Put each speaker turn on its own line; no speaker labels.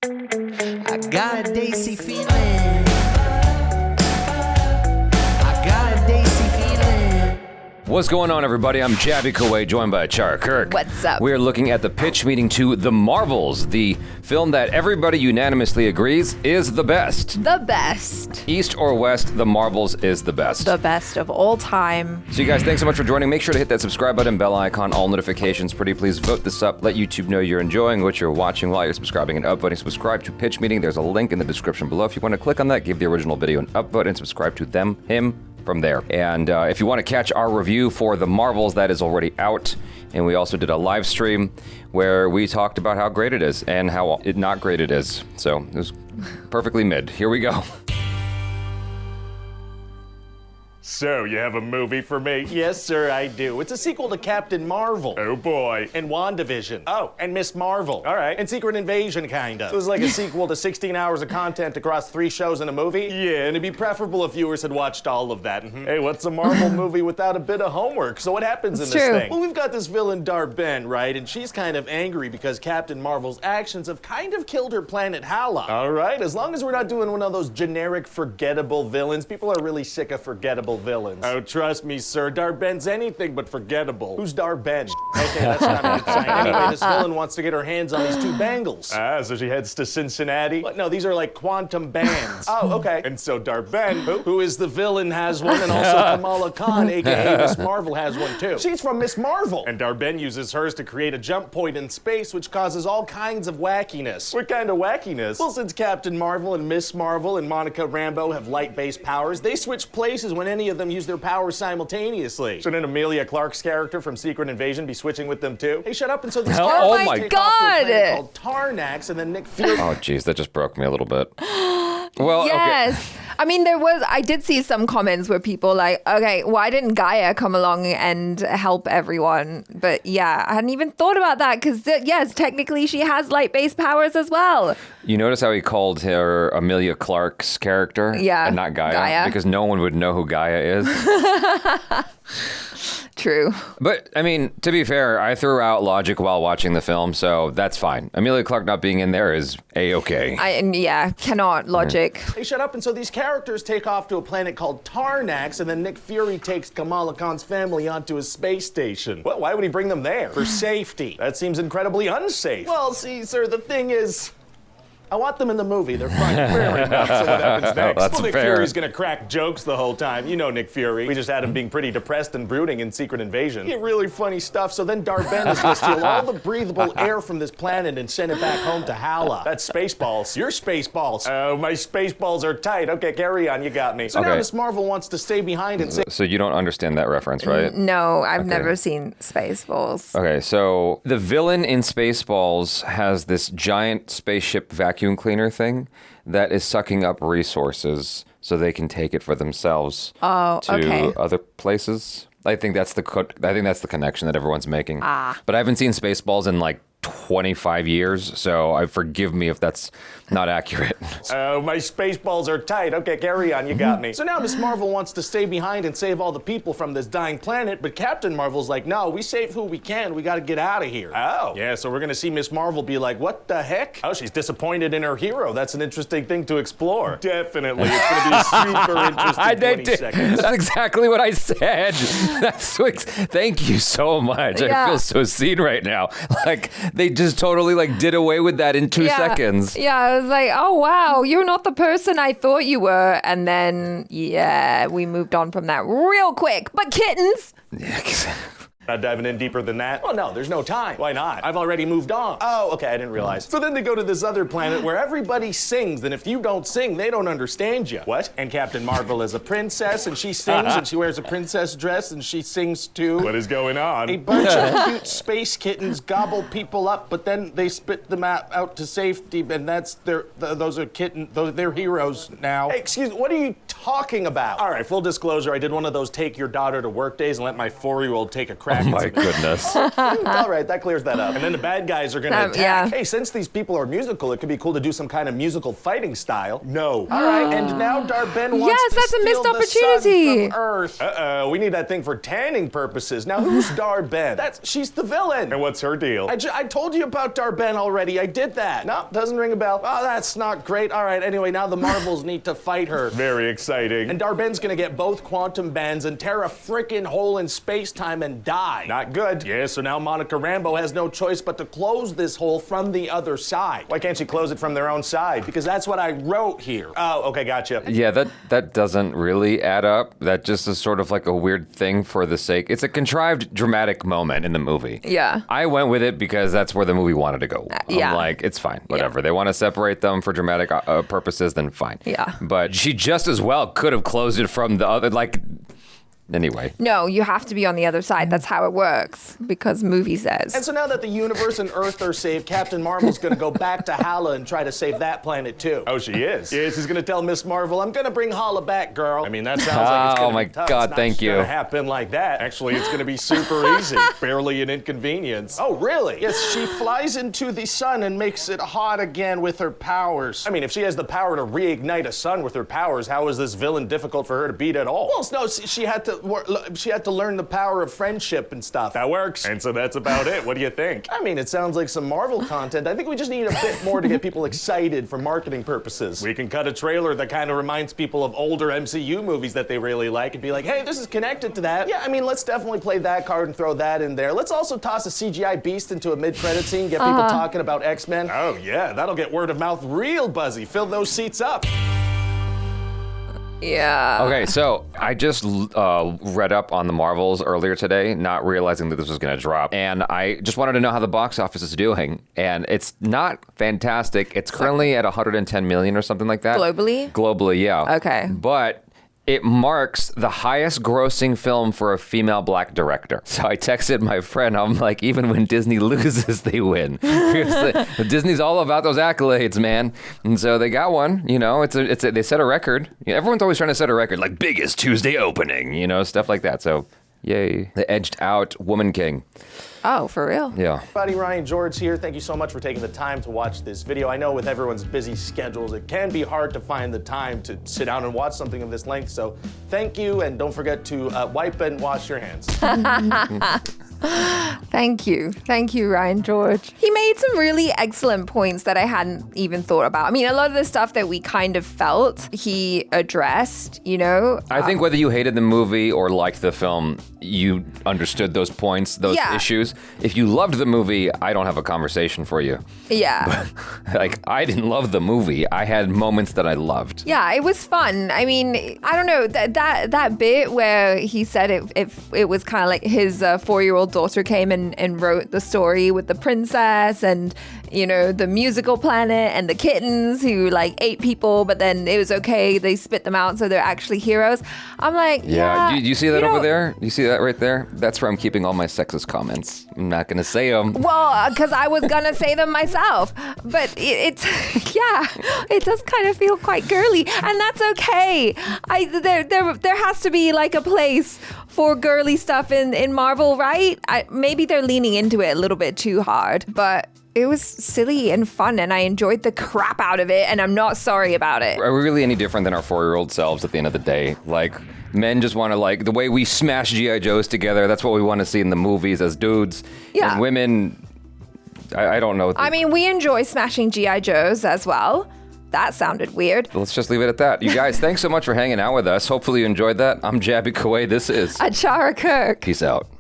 I got a Daisy feeling. I got a Daisy feeling.
What's going on, everybody? I'm Jabby Kuwait, joined by Achara Kirk.
What's up?
We're looking at the pitch meeting to The Marvels, the film that everybody unanimously agrees is the best.
The best.
East or West, The Marvels is the best.
The best of all time.
So you guys, thanks so much for joining. Make sure to hit that subscribe button, bell icon, all notifications. Pretty please vote this up. Let YouTube know you're enjoying what you're watching while you're subscribing and upvoting. Subscribe to Pitch Meeting. There's a link in the description below. If you want to click on that, give the original video an upvote and subscribe to him from there. And if you want to catch our review for The Marvels, that is already out. And we also did a live stream where we talked about how great it is and how not great it is. So it was perfectly mid. Here we go.
So, you have a movie for me?
Yes, sir, I do. It's a sequel to Captain Marvel.
Oh boy.
And WandaVision.
Oh.
And Miss Marvel.
All right.
And Secret Invasion, kinda. So it's like a sequel to 16 hours of content across 3 shows and a movie? Yeah, and it'd be preferable if viewers had watched all of that. Hey, what's a Marvel movie without a bit of homework? So what happens in this
true.
thing? Well, we've got this villain, Darben, right? And she's kind of angry because Captain Marvel's actions have kind of killed her planet Hala. All right, as long as we're not doing one of those generic, forgettable villains. People are really sick of forgettable villains. Oh, trust me, sir. Darben's anything but forgettable. Who's Darben? Okay, that's not an sign. Anyway, this villain wants to get her hands on these 2 bangles.
Ah, so she heads to Cincinnati?
What? No, these are like quantum bands.
Oh, okay.
And so Darben, who is the villain, has one, and also Kamala Khan, aka Miss Marvel, has one too. She's from Miss Marvel. And Darben uses hers to create a jump point in space, which causes all kinds of wackiness.
What kind of wackiness?
Well, since Captain Marvel and Miss Marvel and Monica Rambeau have light-based powers, they switch places when any of them use their powers simultaneously. Shouldn't Emilia Clarke's character from Secret Invasion be switching with them too? Hey, shut up! And so these characters
Oh my
take off to a
God.
planet called Tarnax, and then Nick Fury.
Oh, geez, that just broke me a little bit. Well,
Yes.
okay.
I mean, I did see some comments where people like, okay, why didn't Gaia come along and help everyone? But yeah, I hadn't even thought about that because, yes, technically she has light-based powers as well.
You notice how he called her Emilia Clarke's character?
Yeah,
And not Gaia?
Gaia.
Because no one would know who Gaia is.
True.
But, I mean, to be fair, I threw out logic while watching the film, so that's fine. Emilia Clarke not being in there is A-okay.
Cannot logic.
Hey, shut up! And so these characters take off to a planet called Tarnax, and then Nick Fury takes Kamala Khan's family onto a space station. Well, why would he bring them there? For safety. That seems incredibly unsafe. Well, see, sir, the thing is, I want them in the movie. They're fun. Fair enough. So what happens next?
That's
Well, Nick
fair.
Fury's gonna crack jokes the whole time. You know Nick Fury. We just had him being pretty depressed and brooding in Secret Invasion. Yeah, really funny stuff. So then Darben is gonna steal all the breathable air from this planet and send it back home to Hala. That's Spaceballs. Your Spaceballs. Oh, my Spaceballs are tight. Okay, carry on. You got me. So now
Okay.
Miss Marvel wants to stay behind and say.
So you don't understand that reference, right?
No, I've never seen Spaceballs.
Okay, so the villain in Spaceballs has this giant spaceship vacuum cleaner thing that is sucking up resources so they can take it for themselves to
okay.
other places. I think that's the connection that everyone's making. But I haven't seen Spaceballs in like 25 years, so forgive me if that's not accurate.
Oh, my Spaceballs are tight. Okay, carry on. You got me. So now Miss Marvel wants to stay behind and save all the people from this dying planet, but Captain Marvel's like, no, we save who we can. We got to get out of here. Oh. Yeah, so we're going to see Miss Marvel be like, what the heck? Oh, she's disappointed in her hero. That's an interesting thing to explore. Definitely. It's going to be a super interesting 20 seconds.
That's exactly what I said. Thank you so much.
Yeah.
I feel so seen right now. Like, they just totally did away with that in 2 seconds.
Yeah, I was like, oh, wow, you're not the person I thought you were. And then, yeah, we moved on from that real quick. But kittens.
Not diving in deeper than that? Well, no, there's no time. Why not? I've already moved on. Oh, okay, I didn't realize. So then they go to this other planet where everybody sings, and if you don't sing, they don't understand you. What? And Captain Marvel is a princess, and she sings, and she wears a princess dress, and she sings too.
What is going on?
A bunch of cute space kittens gobble people up, but then they spit them out to safety, and that's those are they're heroes now. Hey, excuse me, what are you talking about? All right, full disclosure, I did one of those take your daughter to work days and let my 4-year-old take a crack
Oh
at
my
some-
goodness.
All right, that clears that up. And then the bad guys are gonna attack.
yeah.
Hey, since these people are musical, it could be cool to do some kind of musical fighting style. No. All right, and now Darben wants
Yes,
to
that's a
steal
missed
the sun
opportunity.
from Earth. Uh-oh, we need that thing for tanning purposes. Now, who's Darben? She's the villain.
And what's her deal?
I told you about Darben already. I did that. No, doesn't ring a bell. Oh, that's not great. All right, anyway, now the Marvels need to fight her.
Very exciting.
And Darben's gonna get both quantum bands and tear a frickin' hole in space-time and die.
Not good.
Yeah, so now Monica Rambeau has no choice but to close this hole from the other side.
Why can't she close it from their own side?
Because that's what I wrote here.
Oh, okay, gotcha.
Yeah, that doesn't really add up. That just is sort of like a weird thing for the sake. It's a contrived dramatic moment in the movie.
Yeah.
I went with it because that's where the movie wanted to go.
yeah.
I'm like, it's fine, whatever. They want to separate them for dramatic purposes, then fine.
Yeah.
But she just as well could have closed it from the other, like, anyway.
No, you have to be on the other side. That's how it works because movie says.
And so now that the universe and Earth are saved, Captain Marvel's gonna go back to Hala and try to save that planet too.
Oh, she is?
Yeah, she's gonna tell Miss Marvel, I'm gonna bring Hala back, girl. I mean, that sounds like it's
Oh
gonna
my
be tough.
God,
It's not
thank you.
gonna happen like that.
Actually, it's gonna be super easy. Barely an inconvenience.
Oh, really? Yes, she flies into the sun and makes it hot again with her powers.
I mean, if she has the power to reignite a sun with her powers, how is this villain difficult for her to beat at all?
Well, no, she had to learn the power of friendship and stuff.
That works. And so that's about it. What do you think?
I mean, it sounds like some Marvel content. I think we just need a bit more to get people excited for marketing purposes.
We can cut a trailer that kind of reminds people of older MCU movies that they really like
And be like, hey, this is connected to that. Yeah, I mean, let's definitely play that card and throw that in there. Let's also toss a CGI beast into a mid-credit scene, get people talking about X-Men.
Oh, yeah, that'll get word of mouth real buzzy. Fill those seats up.
Yeah.
Okay, so I just read up on the Marvels earlier today, not realizing that this was going to drop. And I just wanted to know how the box office is doing. And it's not fantastic. It's currently at 110 million or something like that.
Globally?
Globally, yeah.
Okay.
But it marks the highest grossing film for a female black director. So I texted my friend, I'm like, even when Disney loses, they win. Disney's all about those accolades, man. And so they got one, you know, they set a record. Everyone's always trying to set a record, like biggest Tuesday opening, you know, stuff like that. So yay. They edged out Woman King.
Oh, for real?
Yeah.
Everybody, Ryan George here. Thank you so much for taking the time to watch this video. I know with everyone's busy schedules, it can be hard to find the time to sit down and watch something of this length. So thank you, and don't forget to wipe and wash your hands.
Thank you. Thank you, Ryan George. He made some really excellent points that I hadn't even thought about. I mean, a lot of the stuff that we kind of felt he addressed, you know?
I think whether you hated the movie or liked the film, you understood those points, those issues. If you loved the movie, I don't have a conversation for you.
Yeah.
Like, I didn't love the movie. I had moments that I loved.
Yeah, it was fun. I mean, I don't know, that bit where he said it was kind of like his 4-year-old daughter came and wrote the story with the princess and, you know, the musical planet and the kittens who like ate people, but then it was okay. They spit them out, so they're actually heroes. I'm like,
Yeah, do you see that
you
over
know-
there? You see that right there? That's where I'm keeping all my sexist comments. I'm not going to say them.
Well, because I was gonna say them myself, but it's yeah, it does kind of feel quite girly, and that's okay. There has to be like a place for girly stuff in Marvel, right? Maybe they're leaning into it a little bit too hard, but it was silly and fun, and I enjoyed the crap out of it, and I'm not sorry about it.
Are we really any different than our 4-year-old selves at the end of the day? Like, men just want to, like, the way we smash G.I. Joes together, that's what we want to see in the movies as dudes.
Yeah.
And women, I don't know.
I mean, we enjoy smashing G.I. Joes as well. That sounded weird.
Let's just leave it at that. You guys, thanks so much for hanging out with us. Hopefully you enjoyed that. I'm Jabby Kuwait. This is
ACHARA Kirk.
Peace out.